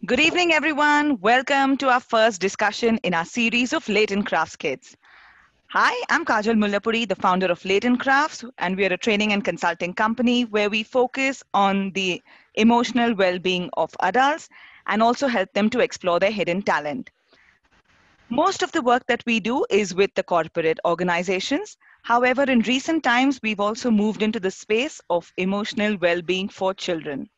Good evening, everyone. Welcome to our first discussion in our series of Latent Crafts Kids. Hi, I'm Kajal Mullapuri, the founder of Latent Crafts, and we are a training and consulting company where we focus on the emotional well being of adults and also help them to explore their hidden talent. Most of the work that we do is with the corporate organizations. However, in recent times, we've also moved into the space of emotional well being for children.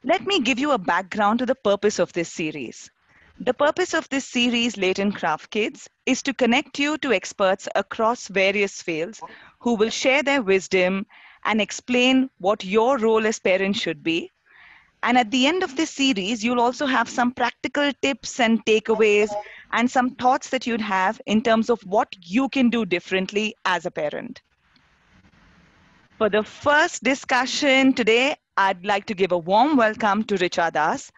Let me give you a background to the purpose of this series. The purpose of this series, Latent Craft Kids, is to connect you to experts across various fields who will share their wisdom and explain what your role as parents should be. And at the end of this series, you'll also have some practical tips and takeaways and some thoughts that you'd have in terms of what you can do differently as a parent. For the first discussion today, I'd like to give a warm welcome to Richa Das.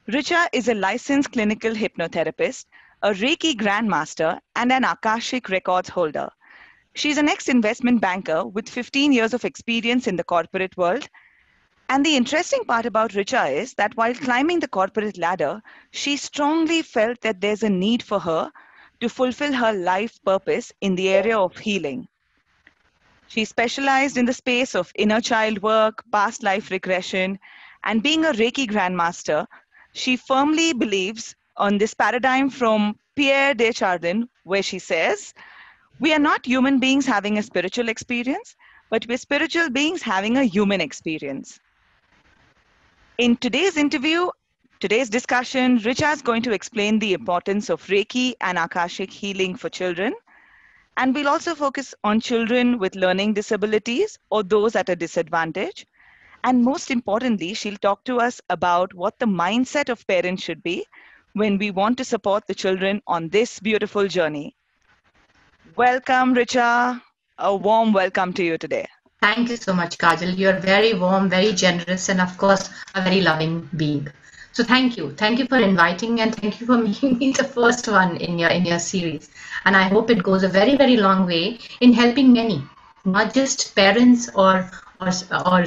Richa is a licensed clinical hypnotherapist, a Reiki grandmaster, and an Akashic records holder. She's an ex-investment banker with 15 years of experience in the corporate world. And the interesting part about Richa is that while climbing the corporate ladder, she strongly felt that there's a need for her to fulfill her life purpose in the area of healing. She specialized in the space of inner child work, past life regression, and being a Reiki grandmaster. She firmly believes on this paradigm from Pierre Desjardins, where she says, we are not human beings having a spiritual experience, but we're spiritual beings having a human experience. In today's discussion, Richa is going to explain the importance of Reiki and Akashic healing for children. And we'll also focus on children with learning disabilities or those at a disadvantage. And most importantly, she'll talk to us about what the mindset of parents should be when we want to support the children on this beautiful journey. Welcome, Richa. A warm welcome to you today. Thank you so much, Kajal. You're very warm, very generous, and of course, a very loving being. So thank you. Thank you for inviting me, and thank you for making me the first one in your series. And I hope it goes a very, very long way in helping many, not just parents or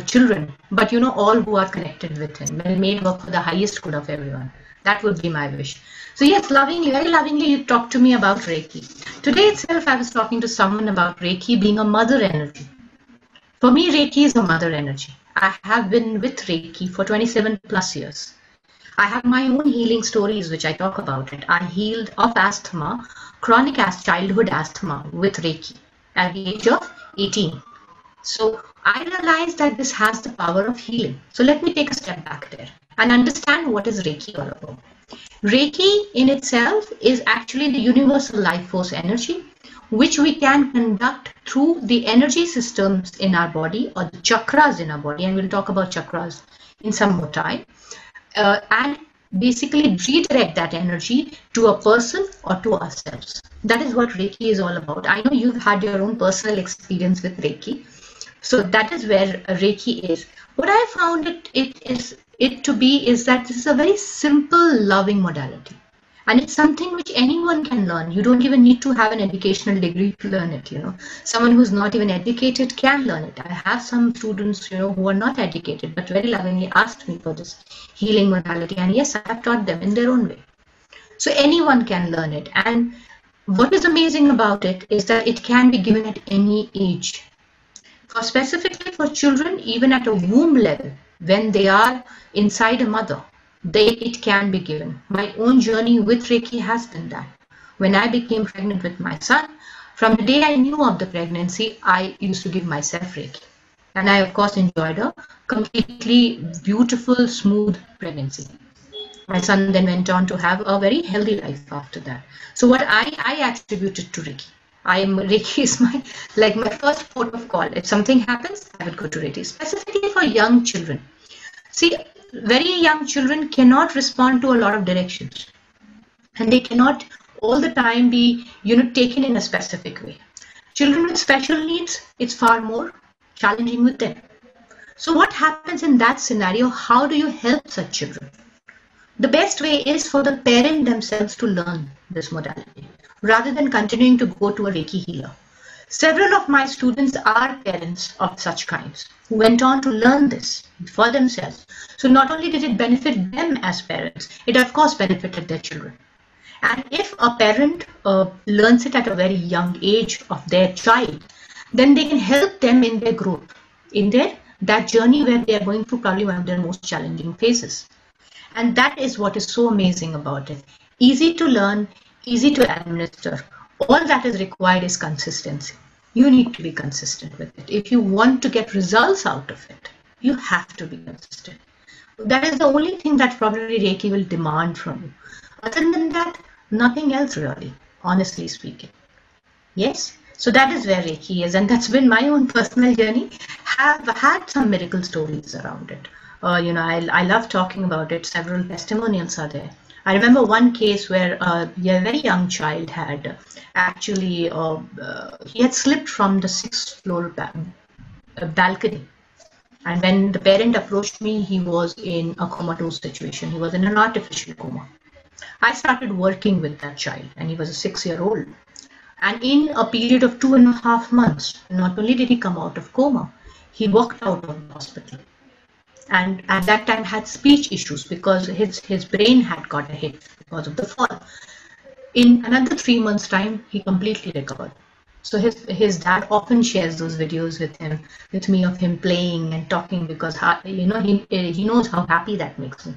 children, but all who are connected with him. May it work for the highest good of everyone. That would be my wish. So yes, lovingly, very lovingly, you talked to me about Reiki. Today itself, I was talking to someone about Reiki being a mother energy. For me, Reiki is a mother energy. I have been with Reiki for 27 plus years. I have my own healing stories, which I talk about it. I healed of asthma, chronic childhood asthma with Reiki at the age of 18. So I realized that this has the power of healing. So let me take a step back there and understand what is Reiki all about. Reiki in itself is actually the universal life force energy, which we can conduct through the energy systems in our body or the chakras in our body. And we'll talk about chakras in some more time. And basically redirect that energy to a person or to ourselves. That is what Reiki is all about. I know you've had your own personal experience with Reiki. So that is where Reiki is. What I found it to be is that this is a very simple, loving modality. And it's something which anyone can learn. You don't even need to have an educational degree to learn it, Someone who's not even educated can learn it. I have some students, who are not educated, but very lovingly asked me for this healing modality. And yes, I have taught them in their own way. So anyone can learn it. And what is amazing about it is that it can be given at any age. Specifically for children, even at a womb level, when they are inside a mother, it can be given. My own journey with Reiki has been that. When I became pregnant with my son, from the day I knew of the pregnancy, I used to give myself Reiki. And I, of course, enjoyed a completely beautiful, smooth pregnancy. My son then went on to have a very healthy life after that. So what I attributed to Reiki. Reiki is my first port of call. If something happens, I would go to Reiki. Specifically for young children. See, very young children cannot respond to a lot of directions. And they cannot all the time be, taken in a specific way. Children with special needs, it's far more challenging with them. So what happens in that scenario? How do you help such children? The best way is for the parent themselves to learn this modality rather than continuing to go to a Reiki healer. Several of my students are parents of such kinds who went on to learn this for themselves. So not only did it benefit them as parents, it of course benefited their children. And if a parent learns it at a very young age of their child, then they can help them in their growth, in that journey where they are going through probably one of their most challenging phases. And that is what is so amazing about it. Easy to learn, easy to administer. All that is required is consistency. You need to be consistent with it. If you want to get results out of it, you have to be consistent. That is the only thing that probably Reiki will demand from you. Other than that, nothing else really, honestly speaking. Yes, so that is where Reiki is, and that's been my own personal journey. Have had some miracle stories around it. I love talking about it. Several testimonials are there. I remember one case where a very young child had actually, he had slipped from the 6th floor balcony. And when the parent approached me, he was in a comatose situation. He was in an artificial coma. I started working with that child, and he was a 6-year-old. And in a period of 2.5 months, not only did he come out of coma, he walked out of the hospital. And at that time had speech issues because his brain had got a hit because of the fall. In another 3 months' time, he completely recovered. So his dad often shares those videos with me of him playing and talking because he knows how happy that makes me.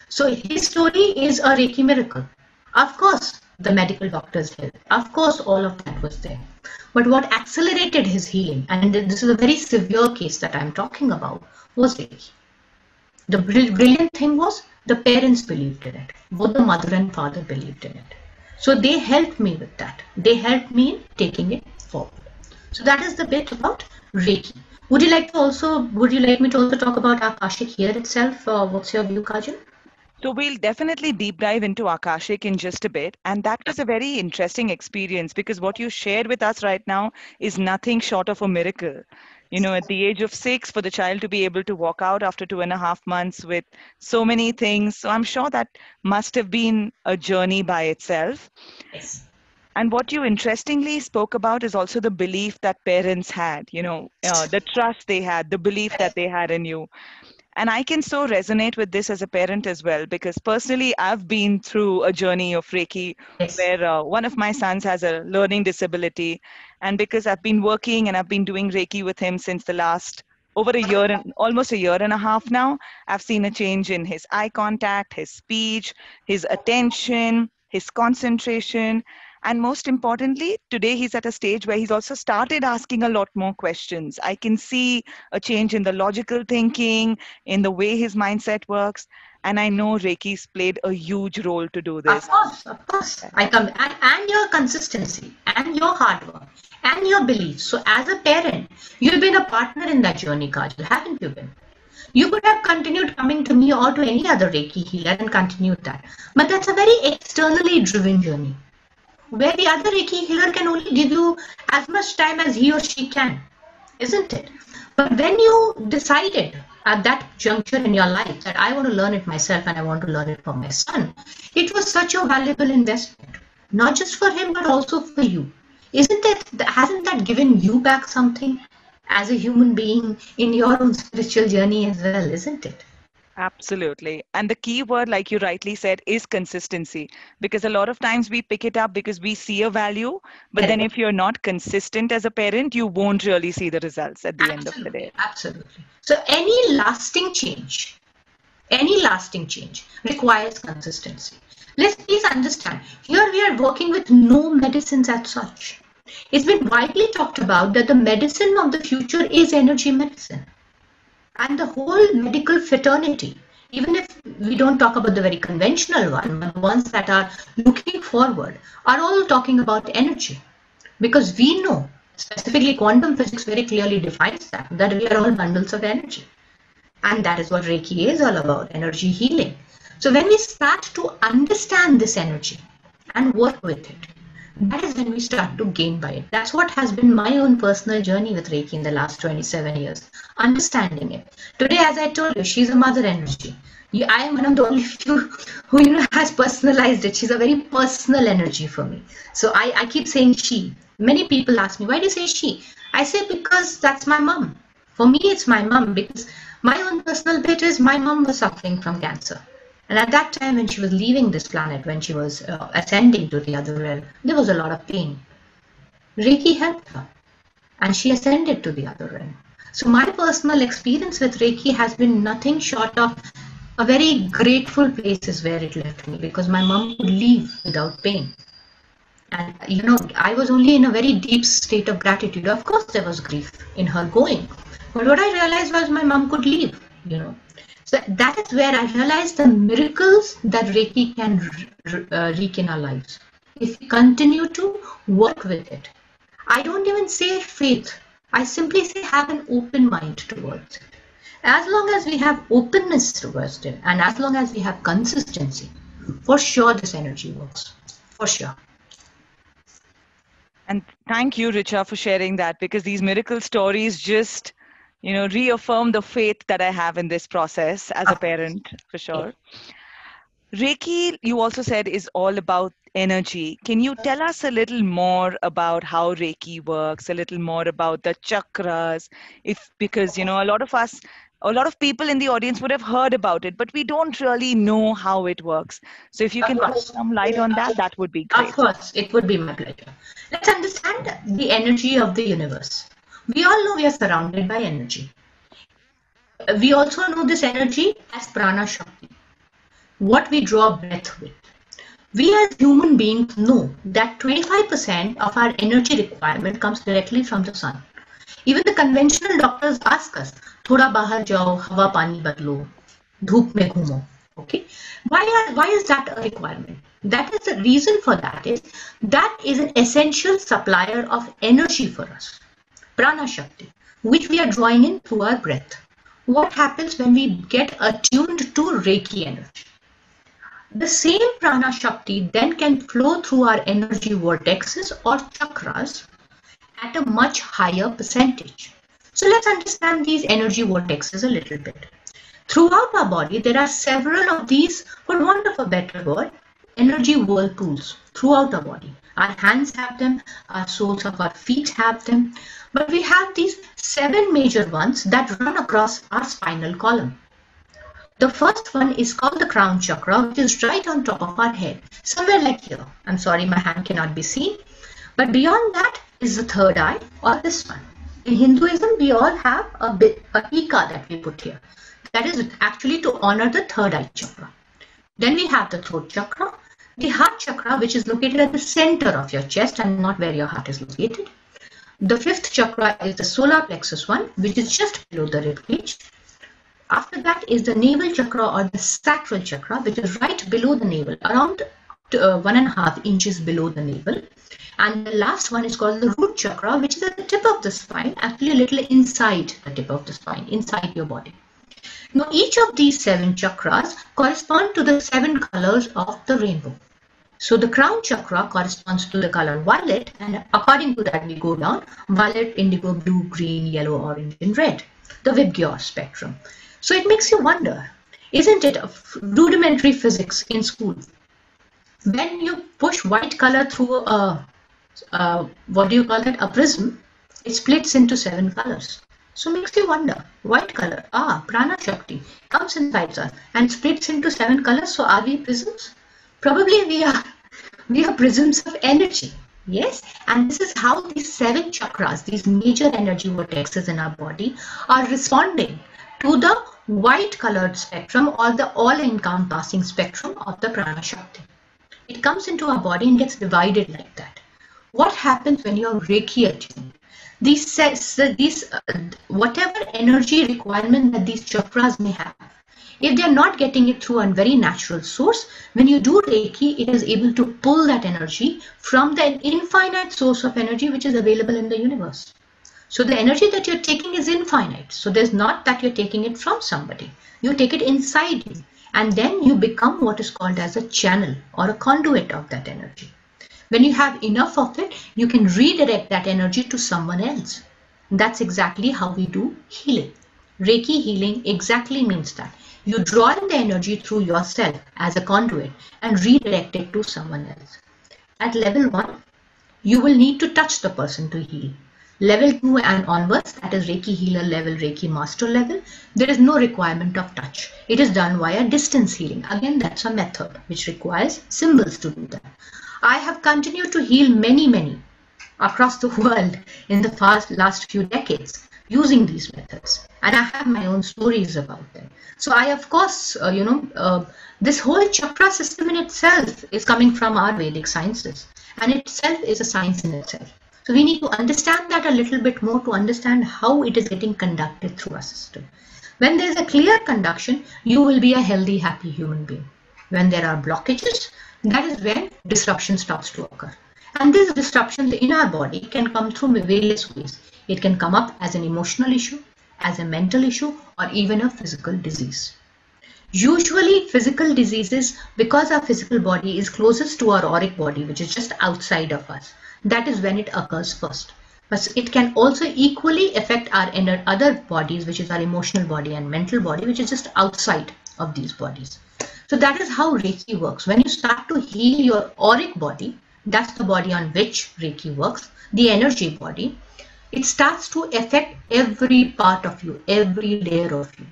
So his story is a Reiki miracle. Of course, the medical doctors helped. Of course, all of that was there. But what accelerated his healing, and this is a very severe case that I'm talking about, was Reiki. The brilliant thing was the parents believed in it. Both the mother and father believed in it. So they helped me with that. They helped me in taking it forward. So that is the bit about Reiki. Would you like me to also talk about Akashic here itself? What's your view, Kajal? So we'll definitely deep dive into Akashic in just a bit. And that was a very interesting experience because what you shared with us right now is nothing short of a miracle. At the age of 6, for the child to be able to walk out after 2.5 months with so many things. So I'm sure that must have been a journey by itself. Yes. And what you interestingly spoke about is also the belief that parents had, the trust they had, the belief that they had in you. And I can so resonate with this as a parent as well, because personally, I've been through a journey of Reiki where one of my sons has a learning disability. And because I've been working and I've been doing Reiki with him since the last over a year, almost a year and a half now, I've seen a change in his eye contact, his speech, his attention, his concentration. And most importantly, today he's at a stage where he's also started asking a lot more questions. I can see a change in the logical thinking, in the way his mindset works. And I know Reiki's played a huge role to do this. Of course. And your consistency and your hard work and your beliefs. So as a parent, you've been a partner in that journey, Kajal, haven't you been? You could have continued coming to me or to any other Reiki healer and continued that. But that's a very externally driven journey, where the other Reiki healer can only give you as much time as he or she can, isn't it? But when you decided at that juncture in your life that I want to learn it myself and I want to learn it for my son, it was such a valuable investment, not just for him, but also for you. Hasn't that given you back something as a human being in your own spiritual journey as well, isn't it? Absolutely. And the key word, like you rightly said, is consistency. Because a lot of times we pick it up because we see a value, but then if you're not consistent as a parent, you won't really see the results at the end of the day. Absolutely. So any lasting change requires consistency. Let's please understand, here we are working with no medicines as such. It's been widely talked about that the medicine of the future is energy medicine. And the whole medical fraternity, even if we don't talk about the very conventional one, but the ones that are looking forward, are all talking about energy. Because we know, specifically quantum physics very clearly defines that we are all bundles of energy. And that is what Reiki is all about, energy healing. So when we start to understand this energy and work with it, that is when we start to gain by it. That's what has been my own personal journey with Reiki in the last 27 years, understanding it. Today, as I told you, she's a mother energy. I am one of the only few who has personalized it. She's a very personal energy for me. So I keep saying she. Many people ask me, why do you say she? I say because that's my mom. For me, it's my mom because my own personal bit is my mom was suffering from cancer. And at that time, when she was leaving this planet, when she was ascending to the other realm, there was a lot of pain. Reiki helped her and she ascended to the other realm. So my personal experience with Reiki has been nothing short of a very grateful place is where it left me, because my mom could leave without pain. And I was only in a very deep state of gratitude. Of course, there was grief in her going. But what I realized was my mom could leave, So that is where I realized the miracles that Reiki can wreak in our lives. If we continue to work with it. I don't even say faith. I simply say have an open mind towards it. As long as we have openness towards it, and as long as we have consistency, for sure this energy works. For sure. And thank you, Richa, for sharing that, because these miracle stories just, reaffirm the faith that I have in this process as a parent, for sure. Reiki, you also said, is all about energy. Can you tell us a little more about how Reiki works, a little more about the chakras? Because, a lot of people in the audience would have heard about it, but we don't really know how it works. So if you can throw some light on that, that would be great. Of course, it would be my pleasure. Let's understand the energy of the universe. We all know we are surrounded by energy. We also know this energy as prana shakti, what we draw breath with. We as human beings know that 25% of our energy requirement comes directly from the sun. Even the conventional doctors ask us, thoda bahar jao, hawa pani badlo, dhoop mein ghumo. Okay, why is that a requirement? That is the reason for that is an essential supplier of energy for us, prana shakti, which we are drawing in through our breath. What happens when we get attuned to Reiki energy? The same prana shakti then can flow through our energy vortexes or chakras at a much higher percentage. So let's understand these energy vortexes a little bit. Throughout our body, there are several of these, for want of a better word, energy whirlpools throughout our body. Our hands have them, our soles of our feet have them, but we have these 7 major ones that run across our spinal column. The first one is called the crown chakra, which is right on top of our head, somewhere like here. I'm sorry, my hand cannot be seen. But beyond that is the third eye, or this one. In Hinduism, we all have a tika that we put here. That is actually to honor the third eye chakra. Then we have the throat chakra, the heart chakra, which is located at the center of your chest and not where your heart is located. The 5th chakra is the solar plexus one, which is just below the rib cage. After that is the navel chakra or the sacral chakra, which is right below the navel, around 1.5 inches below the navel. And the last one is called the root chakra, which is at the tip of the spine, actually a little inside the tip of the spine, inside your body. Now, each of these 7 chakras correspond to the 7 colors of the rainbow. So the crown chakra corresponds to the color violet, and according to that we go down: violet, indigo, blue, green, yellow, orange, and red, the Vibgyor spectrum. So it makes you wonder, isn't it rudimentary physics in school? When you push white color through a prism, it splits into 7 colors. So it makes you wonder, white color, prana shakti, comes inside us and splits into 7 colors. So are we prisms? Probably we are prisms of energy. Yes, and this is how these 7 chakras, these major energy vortexes in our body, are responding to the white colored spectrum or the all-encompassing spectrum of the prana shakti. It comes into our body and gets divided like that. What happens when you are Reiki attuned? Whatever energy requirement that these chakras may have, if they are not getting it through a very natural source, when you do Reiki, it is able to pull that energy from the infinite source of energy which is available in the universe. So the energy that you're taking is infinite. So there's not that you're taking it from somebody. You take it inside you, and then you become what is called as a channel or a conduit of that energy. When you have enough of it, you can redirect that energy to someone else. That's exactly how we do healing. Reiki healing exactly means that. You draw in the energy through yourself as a conduit and redirect it to someone else. At level 1, you will need to touch the person to heal. Level 2 and onwards, that is Reiki healer level, Reiki master level, there is no requirement of touch. It is done via distance healing. Again, that's a method which requires symbols to do that. I have continued to heal many across the world in the last few decades using these methods, and I have my own stories about them. So I, of course, this whole chakra system in itself is coming from our Vedic sciences, and itself is a science in itself. So we need to understand that a little bit more to understand how it is getting conducted through our system. When there is a clear conduction, you will be a healthy, happy human being. When there are blockages, that is when disruption starts to occur. And these disruptions in our body can come through various ways. It can come up as an emotional issue, as a mental issue, or even a physical disease. Usually physical diseases, because our physical body is closest to our auric body, which is just outside of us, that is when it occurs first. But it can also equally affect our other bodies, which is our emotional body and mental body, which is just outside of these bodies. So that is how Reiki works. When you start to heal your auric body, that's the body on which Reiki works, the energy body, it starts to affect every part of you, every layer of you.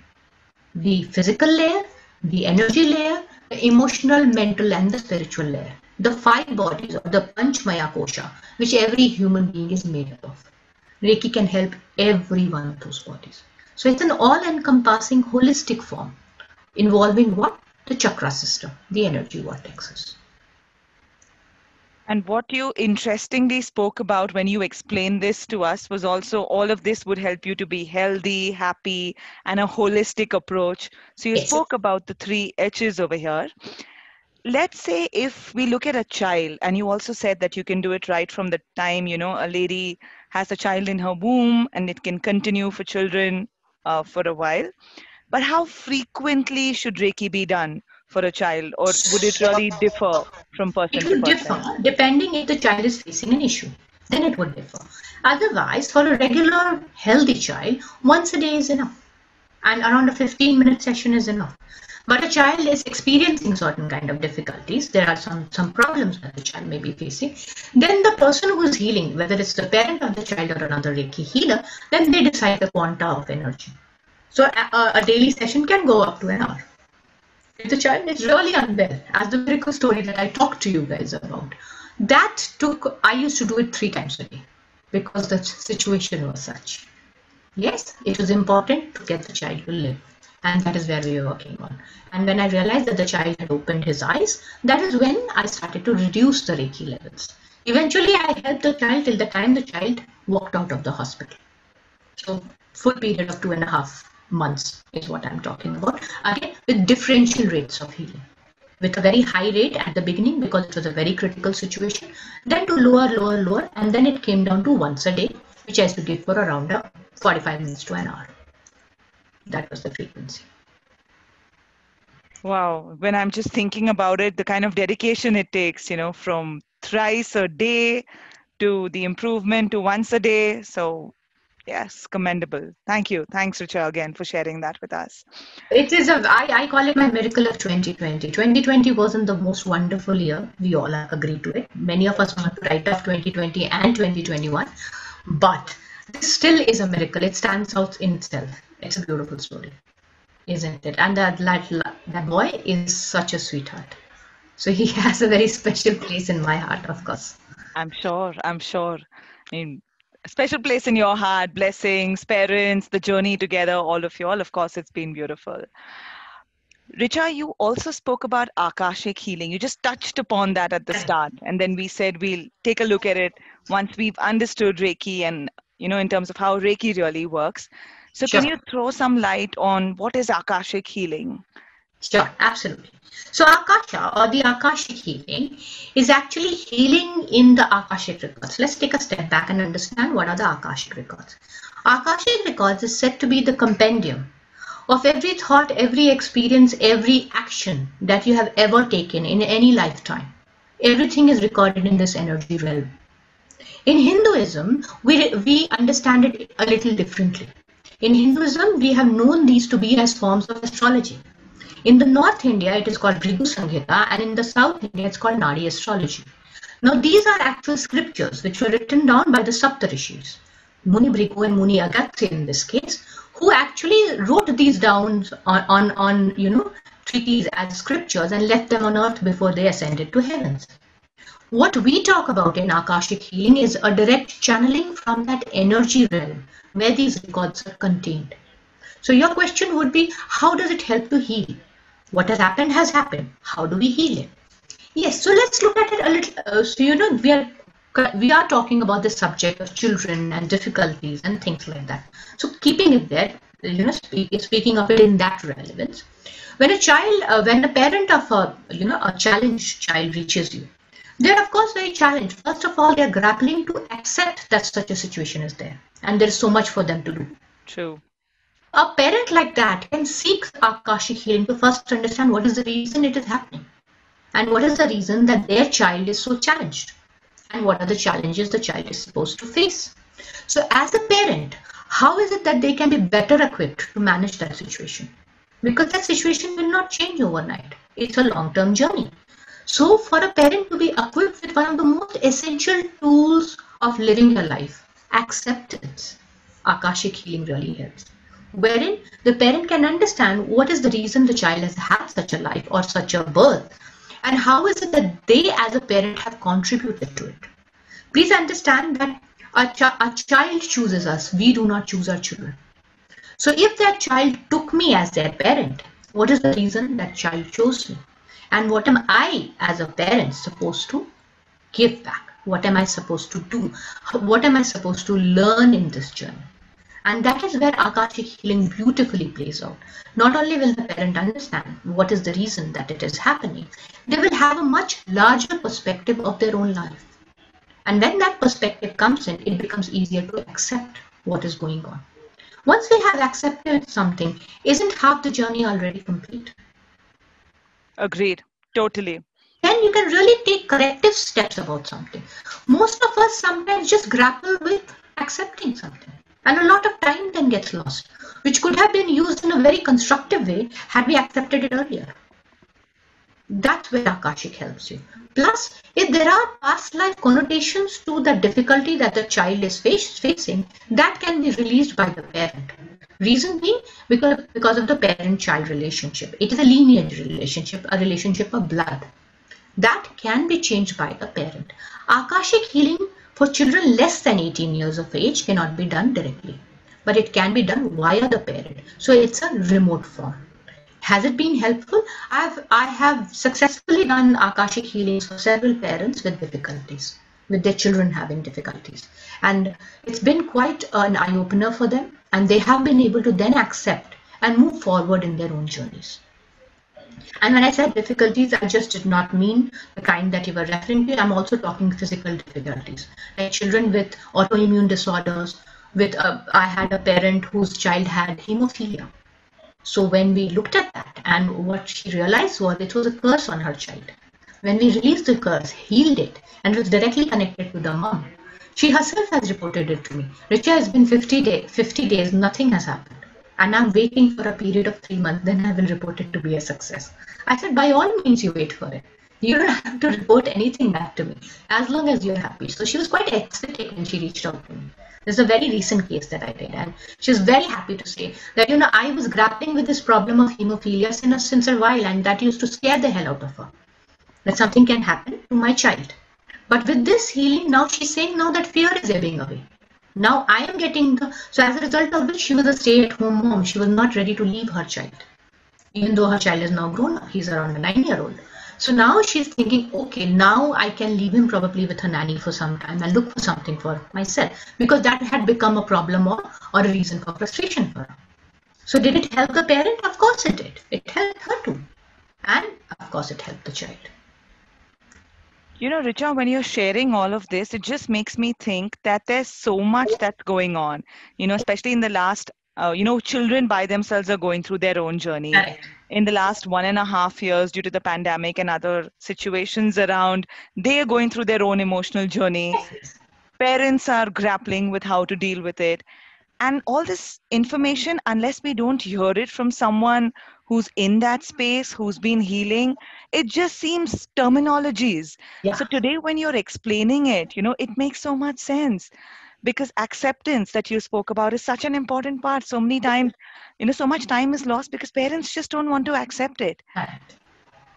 The physical layer, the energy layer, the emotional, mental, and the spiritual layer. The 5 bodies, or the Panchmaya Kosha, which every human being is made up of. Reiki can help every one of those bodies. So it's an all-encompassing holistic form involving what? The chakra system, the energy vortexes. And what you interestingly spoke about when you explained this to us was also all of this would help you to be healthy, happy, and a holistic approach. So you spoke about the 3 H's over here. Let's say if we look at a child, and you also said that you can do it right from the time, a lady has a child in her womb, and it can continue for children for a while. But how frequently should Reiki be done for a child, or would it really differ from person to person? It would differ depending if the child is facing an issue. Then it would differ. Otherwise, for a regular healthy child, once a day is enough. And around a 15-minute session is enough. But a child is experiencing certain kind of difficulties. There are some problems that the child may be facing. Then the person who is healing, whether it's the parent of the child or another Reiki healer, then they decide the quanta of energy. So a daily session can go up to an hour. If the child is really unwell, as the miracle story that I talked to you guys about, I used to do it 3 times a day because the situation was such. Yes, it was important to get the child to live. And that is where we were working on. And when I realized that the child had opened his eyes, that is when I started to reduce the Reiki levels. Eventually, I helped the child till the time the child walked out of the hospital. So, full period of 2.5 months is what I'm talking about. Again, with differential rates of healing. With a very high rate at the beginning because it was a very critical situation, then to lower, and then it came down to once a day, which I used to give for around 45 minutes to an hour. That was the frequency. Wow. When I'm just thinking about it, the kind of dedication it takes, from thrice a day to the improvement to once a day. So yes, commendable. Thank you. Thanks, Richa, again for sharing that with us. It is I call it my miracle of 2020. 2020 wasn't the most wonderful year. We all agree to it. Many of us want to write off 2020 and 2021. But this still is a miracle. It stands out in itself. It's a beautiful story, isn't it? And that boy is such a sweetheart. So he has a very special place in my heart, of course. I'm sure. I mean, a special place in your heart, blessings, parents, the journey together, all of you all. Of course, it's been beautiful. Richa, you also spoke about Akashic healing. You just touched upon that at the start. And then we said we'll take a look at it once we've understood Reiki and, in terms of how Reiki really works. So Sure. Can you throw some light on what is Akashic healing? Sure, absolutely. So Akasha or the Akashic healing is actually healing in the Akashic records. Let's take a step back and understand what are the Akashic records. Akashic records is said to be the compendium of every thought, every experience, every action that you have ever taken in any lifetime. Everything is recorded in this energy realm. In Hinduism, we understand it a little differently. In Hinduism, we have known these to be as forms of astrology. In the North India, it is called Bhrigu Samhita, and in the South India, it's called Nadi astrology. Now, these are actual scriptures which were written down by the Saptarishis, Muni Bhrigu and Muni Agatya in this case, who actually wrote these down on treaties as scriptures and left them on earth before they ascended to heavens. What we talk about in Akashic healing is a direct channeling from that energy realm where these records are contained. So your question would be, how does it help to heal? What has happened has happened. How do we heal it? Yes, so let's look at it a little. We are talking about the subject of children and difficulties and things like that. So keeping it there, speaking of it in that relevance, when a parent of a challenged child reaches you, they're of course very challenged. First of all, they're grappling to accept that such a situation is there, and there's so much for them to do. True. A parent like that can seek Akashic healing to first understand what is the reason it is happening, and what is the reason that their child is so challenged, and what are the challenges the child is supposed to face. So as a parent, how is it that they can be better equipped to manage that situation? Because that situation will not change overnight. It's a long-term journey. So for a parent to be equipped with one of the most essential tools of living a life, acceptance, Akashic healing really helps. Wherein the parent can understand what is the reason the child has had such a life or such a birth, and how is it that they as a parent have contributed to it. Please understand that a child chooses us. We do not choose our children. So if that child took me as their parent, what is the reason that child chose me? And what am I as a parent supposed to give back? What am I supposed to do? What am I supposed to learn in this journey? And that is where Akashic healing beautifully plays out. Not only will the parent understand what is the reason that it is happening, they will have a much larger perspective of their own life. And when that perspective comes in, it becomes easier to accept what is going on. Once we have accepted something, isn't half the journey already complete? Agreed. Totally. Then you can really take corrective steps about something. Most of us sometimes just grapple with accepting something. And a lot of time then gets lost, which could have been used in a very constructive way had we accepted it earlier. That's where Akashic helps you. Plus, if there are past life connotations to the difficulty that the child is facing, that can be released by the parent. Reason being, because of the parent-child relationship. It is a lineage relationship, a relationship of blood. That can be changed by the parent. Akashic healing for children less than 18 years of age cannot be done directly, but it can be done via the parent. So it's a remote form. Has it been helpful? I have successfully done Akashic healings for several parents with difficulties, with their children having difficulties. And it's been quite an eye-opener for them, and they have been able to then accept and move forward in their own journeys. And when I said difficulties, I just did not mean the kind that you were referring to. I'm also talking physical difficulties, like children with autoimmune disorders. I had a parent whose child had hemophilia. So when we looked at that, and what she realized was it was a curse on her child. When we released the curse, healed it, and it was directly connected to the mom, she herself has reported it to me. Richa, has been 50 days, nothing has happened. And I'm waiting for a period of 3 months, then I will report it to be a success. I said, by all means, you wait for it. You don't have to report anything back to me, as long as you're happy. So she was quite ecstatic when she reached out to me. This is a very recent case that I did, and she was very happy to say that, I was grappling with this problem of hemophilia since a while, and that used to scare the hell out of her, that something can happen to my child. But with this healing, now she's saying now that fear is ebbing away. Now I am getting so as a result of which she was a stay-at-home mom. She was not ready to leave her child, even though her child is now grown up. He's around a 9-year-old. So now she's thinking, okay, now I can leave him probably with a nanny for some time and look for something for myself, because that had become a problem or a reason for frustration for her. So did it help the parent? Of course it did. It helped her too. And of course it helped the child. Richa, when you're sharing all of this, it just makes me think that there's so much that's going on, especially in the last, children by themselves are going through their own journey. Correct. In the last 1.5 years, due to the pandemic and other situations around, they are going through their own emotional journey. Parents are grappling with how to deal with it. And all this information, unless we don't hear it from someone who's in that space, who's been healing, it just seems terminologies. Yeah. So today, when you're explaining it, it makes so much sense, because acceptance that you spoke about is such an important part. So many times, so much time is lost because parents just don't want to accept it. Right.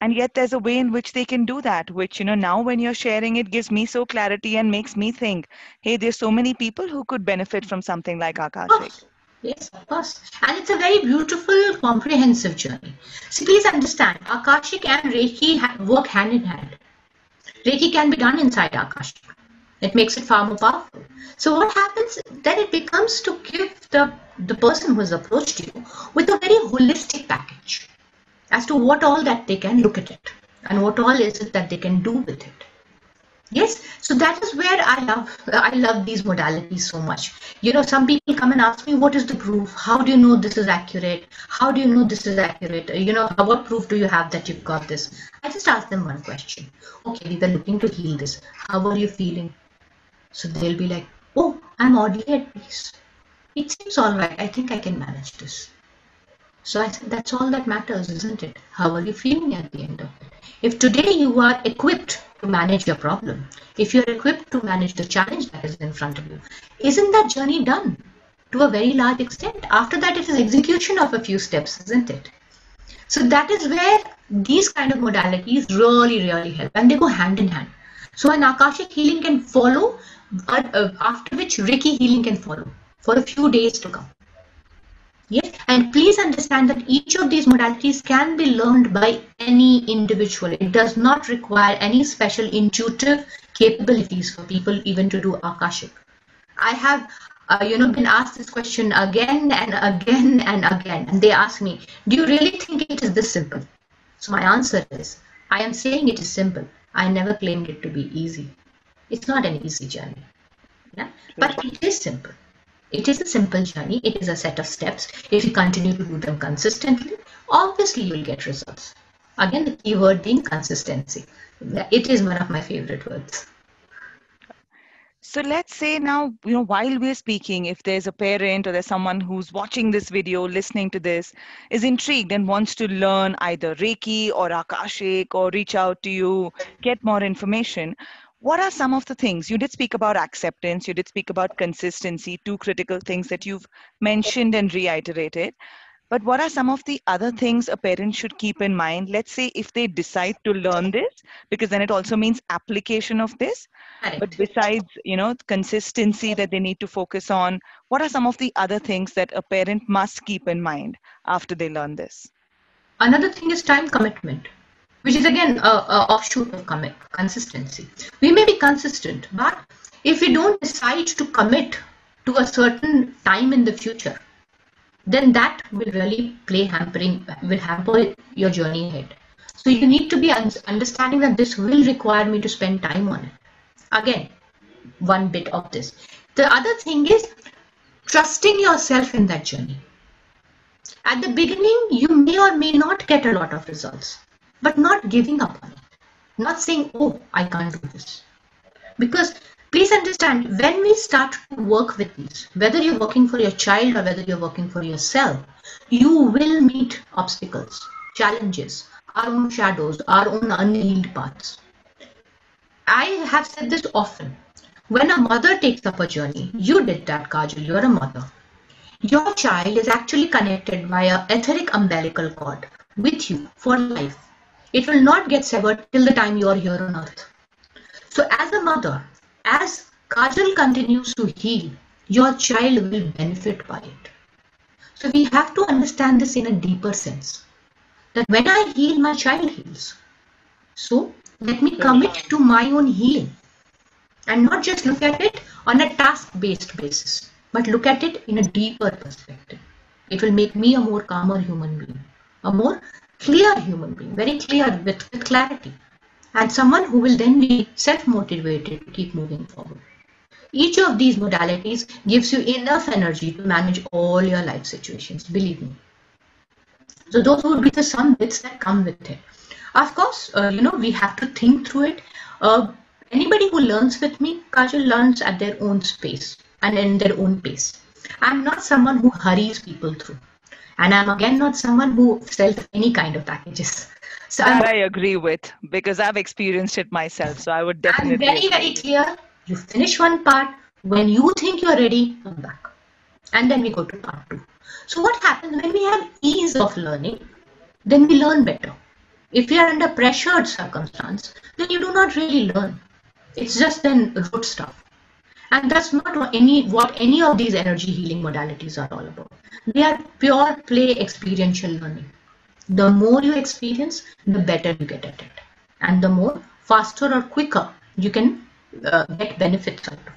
And yet there's a way in which they can do that, which, now when you're sharing it gives me so clarity and makes me think, hey, there's so many people who could benefit from something like Of Akashik. course. Yes, of course. And it's a very beautiful, comprehensive journey. See, please understand, Akashic and Reiki work hand in hand. Reiki can be done inside Akashic. It makes it far more powerful. So what happens then, it becomes to give the person who has approached you with a very holistic package as to what all that they can look at it and what all is it that they can do with it. Yes, so that is where I love these modalities so much. Some people come and ask me, what is the proof? How do you know this is accurate? How do you know this is accurate? What proof do you have that you've got this? I just ask them one question. Okay, we were looking to heal this. How are you feeling? So they'll be like, oh, I'm oddly at peace. It seems all right. I think I can manage this. So I said, that's all that matters, isn't it? How are you feeling at the end of it? If today you are equipped to manage your problem, if you're equipped to manage the challenge that is in front of you, isn't that journey done to a very large extent? After that, it is execution of a few steps, isn't it? So that is where these kind of modalities really, really help, and they go hand in hand. So an Akashic healing can follow, after which Reiki healing can follow for a few days to come. Yes, and please understand that each of these modalities can be learned by any individual. It does not require any special intuitive capabilities for people even to do Akashic. I have, been asked this question again and again and again, and they ask me, do you really think it is this simple? So my answer is, I am saying it is simple. I never claimed it to be easy. It's not an easy journey, yeah? But it is simple. It is a simple journey. It is a set of steps. If you continue to do them consistently, obviously you'll get results. Again, the key word being consistency. It is one of my favorite words. So let's say now, while we're speaking, if there's a parent or there's someone who's watching this video, listening to this, is intrigued and wants to learn either Reiki or Akashic or reach out to you, get more information, what are some of the things? You did speak about acceptance, you did speak about consistency, two critical things that you've mentioned and reiterated. But what are some of the other things a parent should keep in mind? Let's say if they decide to learn this, because then it also means application of this. Correct. But besides, consistency that they need to focus on, what are some of the other things that a parent must keep in mind after they learn this? Another thing is time commitment, which is again a offshoot of consistency. We may be consistent, but if we don't decide to commit to a certain time in the future, then that will really will hamper your journey ahead. So you need to be understanding that this will require me to spend time on it. Again, one bit of this. The other thing is trusting yourself in that journey. At the beginning, you may or may not get a lot of results, but not giving up on it. Not saying, oh, I can't do this. Because please understand, when we start to work with these, whether you're working for your child or whether you're working for yourself, you will meet obstacles, challenges, our own shadows, our own unhealed paths. I have said this often. When a mother takes up a journey, you did that, Kajal, you're a mother. Your child is actually connected via etheric umbilical cord with you for life. It will not get severed till the time you are here on earth. So as a mother, as Kajal continues to heal, your child will benefit by it. So we have to understand this in a deeper sense. That when I heal, my child heals. So let me commit to my own healing and not just look at it on a task-based basis, but look at it in a deeper perspective. It will make me a more calmer human being, a more clear human being, very clear with clarity, and someone who will then be self-motivated to keep moving forward. Each of these modalities gives you enough energy to manage all your life situations, believe me. So those would be some bits that come with it. Of course, we have to think through it. Anybody who learns with me, Kajal, learns at their own space and in their own pace. I'm not someone who hurries people through. And I'm again not someone who sells any kind of packages. So That I agree with because I've experienced it myself. So I would I'm definitely very, agree. very clear. You finish one part. When you think you're ready, come back. And then we go to part two. So what happens when we have ease of learning, then we learn better. If you are under pressured circumstance, then you do not really learn. It's just then rote stuff. And that's not what any of these energy healing modalities are all about. They are pure play experiential learning. The more you experience, the better you get at it. And the more faster or quicker you can get benefits out of it.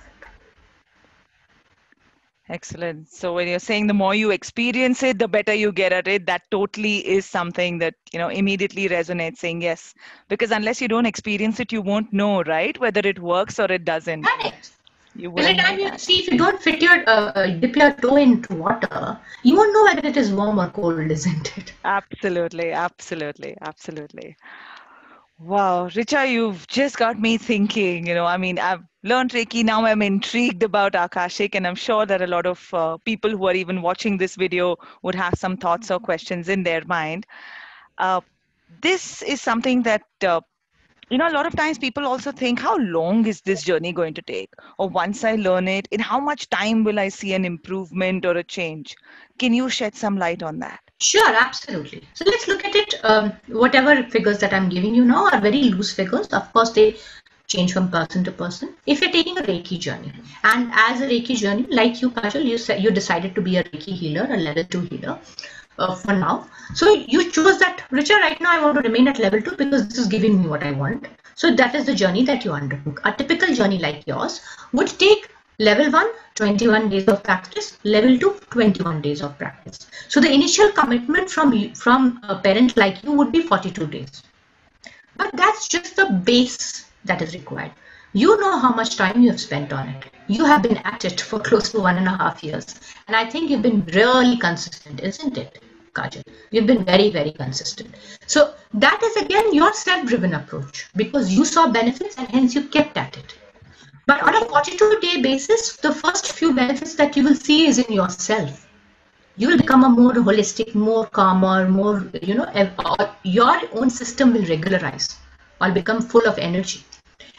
Excellent. So when you're saying the more you experience it, the better you get at it, that totally is something that, immediately resonates saying yes. Because unless you don't experience it, you won't know, right? Whether it works or it doesn't. Correct. You Every wouldn't know time you that. see, if you don't dip your toe into water, you won't know whether it is warm or cold, isn't it? Absolutely, absolutely, absolutely. Wow, Richa, you've just got me thinking. I've learned Reiki. Now I'm intrigued about Akashic, and I'm sure that a lot of people who are even watching this video would have some thoughts or questions in their mind. Uh, this is something that, a lot of times people also think, how long is this journey going to take? Or once I learn it, in how much time will I see an improvement or a change? Can you shed some light on that? Sure, absolutely. So let's look at it. Whatever figures that I'm giving you now are very loose figures. Of course, they change from person to person. If you're taking a Reiki journey, and as a Reiki journey, like you, Kajal, you said you decided to be a Reiki healer, a level 2 healer for now. So you chose that, Richa, right now I want to remain at level 2 because this is giving me what I want. So that is the journey that you undertook. A typical journey like yours would take level 1, 21 days of practice, level 2, 21 days of practice. So the initial commitment from a parent like you would be 42 days. But that's just the base that is required. You know how much time you have spent on it. You have been at it for close to 1.5 years. And I think you've been really consistent, isn't it, Kajal? You've been very, very consistent. So that is again your self-driven approach because you saw benefits and hence you kept at it. But on a 42-day basis, the first few benefits that you will see is in yourself. You will become a more holistic, more calmer, more, your own system will regularize or become full of energy.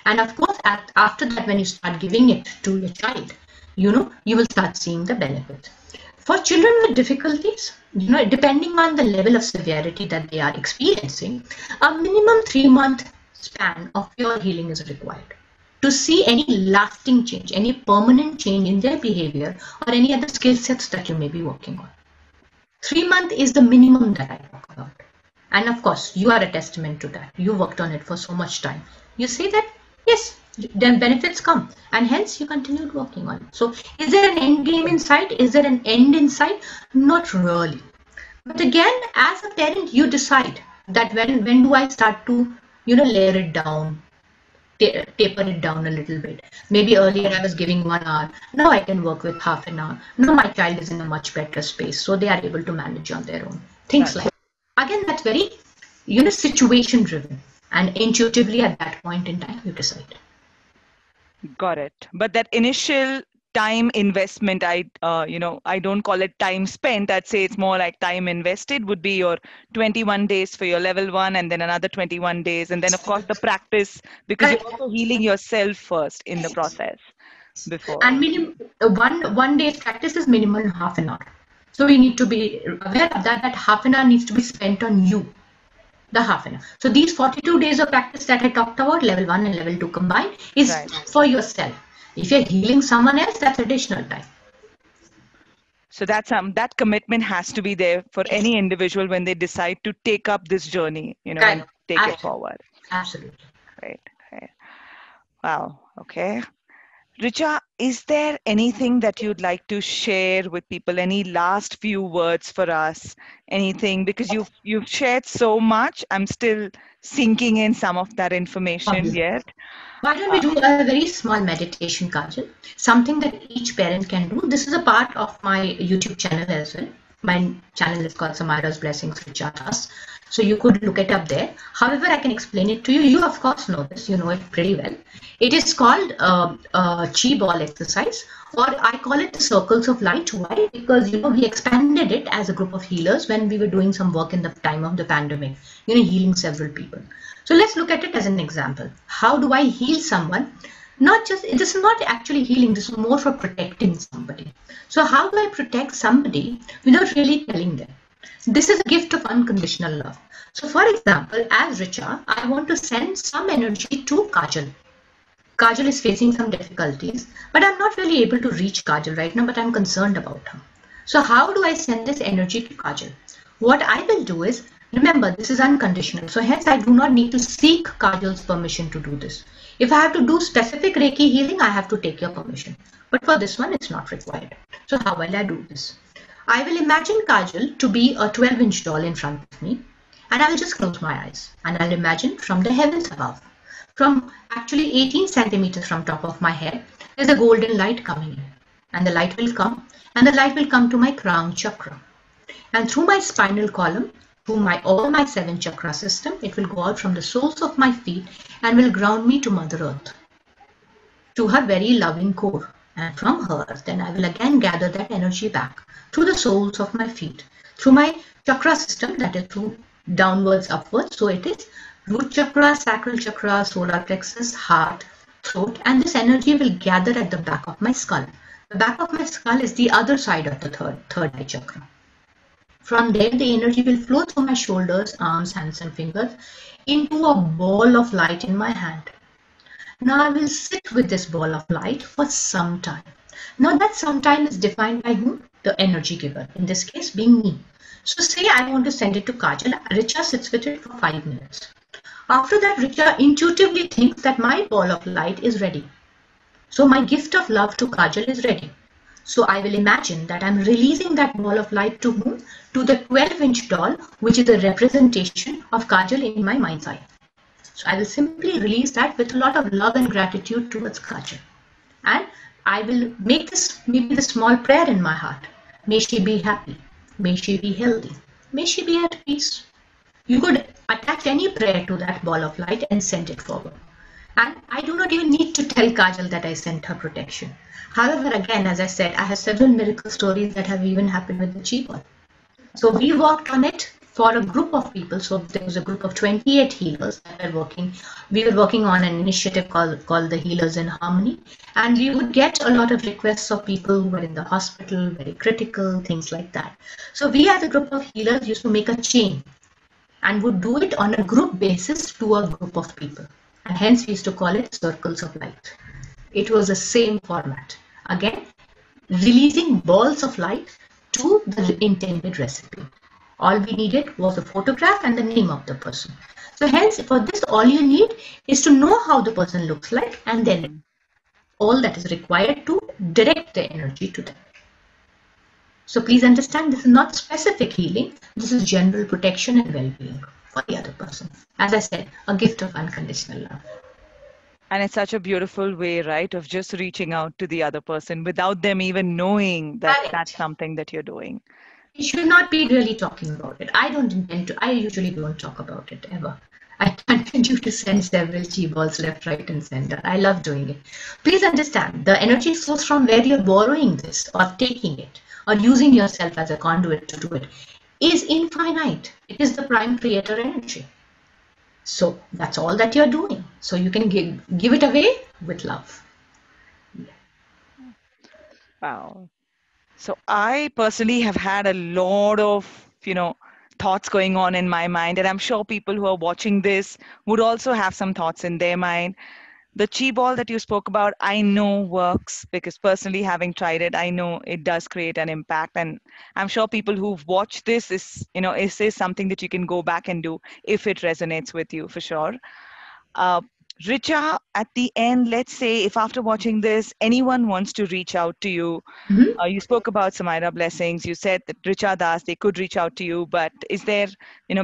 And of course, after that, when you start giving it to your child, you will start seeing the benefits. For children with difficulties, depending on the level of severity that they are experiencing, a minimum 3-month span of pure healing is required to see any lasting change, any permanent change in their behavior or any other skill sets that you may be working on. 3 months is the minimum that I talk about. And of course, you are a testament to that. You worked on it for so much time. You say that, yes, then benefits come. And hence you continued working on it. So is there an end game in sight? Is there an end in sight? Not really. But again, as a parent, you decide that when do I start to, layer it down, taper it down a little bit. Maybe earlier I was giving 1 hour. Now I can work with half an hour. Now my child is in a much better space. So they are able to manage on their own. Things like that. Again, that's very, situation driven. And intuitively at that point in time, you decide. Got it. But that initial time investment, I don't call it time spent. I'd say it's more like time invested would be your 21 days for your level 1 and then another 21 days. And then of course the practice, because you're also healing yourself first in the process before. And minimum one day's practice is minimum half an hour. So we need to be aware of that half an hour needs to be spent on you. The half an hour. So these 42 days of practice that I talked about, level 1 and level 2 combined, is for yourself. If you're healing someone else, that's additional time. So that's that commitment has to be there for any individual when they decide to take up this journey, and take it forward. Absolutely. Great. Wow. Okay. Richa, is there anything that you'd like to share with people? Any last few words for us? Anything? Because you've shared so much. I'm still sinking in some of that information yet. Why don't we do a very small meditation, Kajal? Something that each parent can do. This is a part of my YouTube channel as well. My channel is called Samira's Blessings Richa Das. So you could look it up there. However, I can explain it to you. You of course know this. You know it pretty well. It is called Chi ball exercise, or I call it the circles of light. Why? Because we expanded it as a group of healers when we were doing some work in the time of the pandemic. Healing several people. So let's look at it as an example. How do I heal someone? Not just, this is not actually healing, this is more for protecting somebody. So how do I protect somebody without really telling them? This is a gift of unconditional love. So for example, as Richa, I want to send some energy to Kajal. Kajal is facing some difficulties, but I'm not really able to reach Kajal right now, but I'm concerned about her. So how do I send this energy to Kajal? What I will do is, remember, this is unconditional. So hence I do not need to seek Kajal's permission to do this. If I have to do specific Reiki healing, I have to take your permission. But for this one, it's not required. So how will I do this? I will imagine Kajal to be a 12-inch doll in front of me, and I will just close my eyes. And I'll imagine from the heavens above, from actually 18 centimeters from top of my head, there's a golden light coming in. And the light will come, and the light will come to my crown chakra. And through my spinal column, through all my 7 chakra system, it will go out from the soles of my feet and will ground me to Mother Earth, to her very loving core. And from her, then I will again gather that energy back through the soles of my feet, through my chakra system, that is through downwards, upwards. So it is root chakra, sacral chakra, solar plexus, heart, throat, and this energy will gather at the back of my skull. The back of my skull is the other side of the third eye chakra. From there, the energy will flow through my shoulders, arms, hands, and fingers into a ball of light in my hand. Now I will sit with this ball of light for some time. Now that some time is defined by whom? The energy giver, in this case being me. So say I want to send it to Kajal. Richa sits with it for 5 minutes. After that, Richa intuitively thinks that my ball of light is ready. So my gift of love to Kajal is ready. So I will imagine that I'm releasing that ball of light to whom? To the 12-inch doll, which is a representation of Kajal in my mind's eye. So I will simply release that with a lot of love and gratitude towards Kajal. And I will make this maybe the small prayer in my heart. May she be happy. May she be healthy. May she be at peace. You could attach any prayer to that ball of light and send it forward. And I do not even need to tell Kajal that I sent her protection. However, again, as I said, I have several miracle stories that have even happened with the Chi ball. So we worked on it for a group of people. So there was a group of 28 healers that were working. We were working on an initiative called the Healers in Harmony. And we would get a lot of requests of people who were in the hospital, very critical, things like that. So we as a group of healers used to make a chain and would do it on a group basis to a group of people. And hence we used to call it circles of light. It was the same format. Again, releasing balls of light to the intended recipe. All we needed was a photograph and the name of the person. So hence, for this, all you need is to know how the person looks like, and then all that is required to direct the energy to them. So please understand, this is not specific healing. This is general protection and well-being for the other person. As I said, a gift of unconditional love. And it's such a beautiful way, right, of just reaching out to the other person without them even knowing that Correct. That's something that you're doing. You should not be really talking about it. I usually don't talk about it ever. I continue to send several Chi balls left, right, and center. I love doing it. Please understand, the energy source from where you're borrowing this or taking it or using yourself as a conduit to do it is infinite. It is the prime creator energy. So that's all that you're doing. So you can give it away with love. Wow. So I personally have had a lot of, thoughts going on in my mind, and I'm sure people who are watching this would also have some thoughts in their mind. The Chi ball that you spoke about, I know works because personally having tried it, I know it does create an impact. And I'm sure people who've watched this is something that you can go back and do if it resonates with you for sure. Richa, at the end, let's say if after watching this, anyone wants to reach out to you, you spoke about Samira Blessings, you said that Richa Das, they could reach out to you, but is there,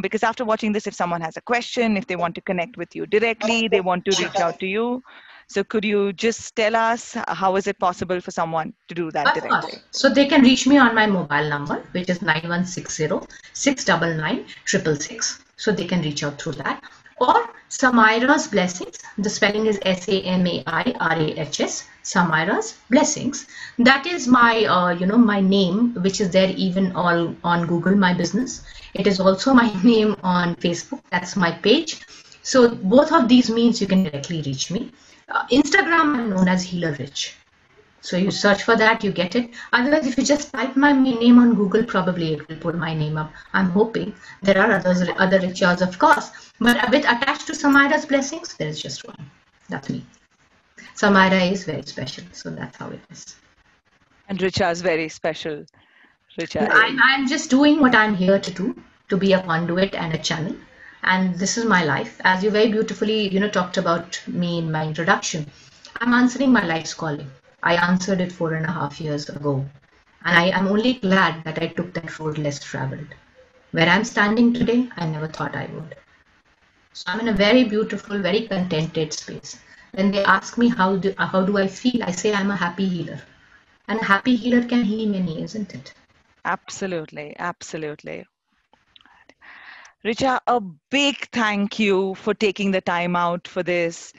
because after watching this, if someone has a question, if they want to connect with you directly, they want to reach out to you, So could you just tell us how is it possible for someone to do that Of course. directly? So they can reach me on my mobile number, which is 9160 699 666. So they can reach out through that. Or Samaira's Blessings. The spelling is Samairahs. Samaira's Blessings. That is my, my name, which is there even all on Google My Business. It is also my name on Facebook. That's my page. So both of these means you can directly reach me. Instagram, I'm known as Healer Rich. So you search for that, you get it. Otherwise, if you just type my name on Google, probably it will pull my name up. I'm hoping. There are other Richards, of course. But with attached to Samaira's Blessings, there is just one. That's me. Samaira is very special. So that's how it is. And Richa is very special. Richa. I'm just doing what I'm here to do, to be a conduit and a channel. And this is my life. As you very beautifully, talked about me in my introduction, I'm answering my life's calling. I answered it 4.5 years ago. And I am only glad that I took that road less traveled. Where I'm standing today, I never thought I would. So I'm in a very beautiful, very contented space. When they ask me how do I feel, I say I'm a happy healer. And a happy healer can heal many, isn't it? Absolutely, absolutely. Richa, a big thank you for taking the time out for this,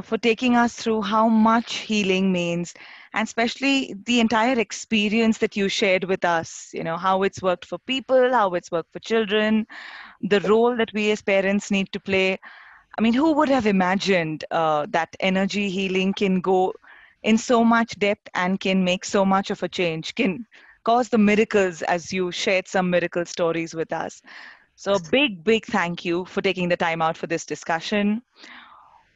for taking us through how much healing means, and especially the entire experience that you shared with us, how it's worked for people, how it's worked for children, the role that we as parents need to play. I mean, who would have imagined that energy healing can go in so much depth and can make so much of a change, can cause the miracles, as you shared some miracle stories with us. So a big, big thank you for taking the time out for this discussion.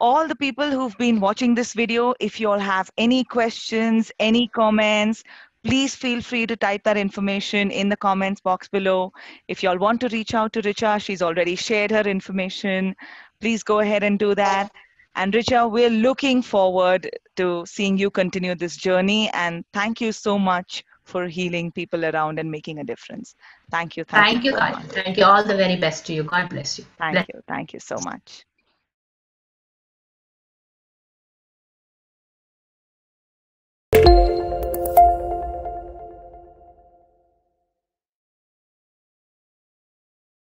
All the people who've been watching this video, if you all have any questions, any comments, please feel free to type that information in the comments box below. If you all want to reach out to Richa, she's already shared her information. Please go ahead and do that. And Richa, we're looking forward to seeing you continue this journey. And thank you so much for healing people around and making a difference. Thank you. Thank you, So Kajal. much. Thank you. All the very best to you. God bless you. Thank you. Thank you so much.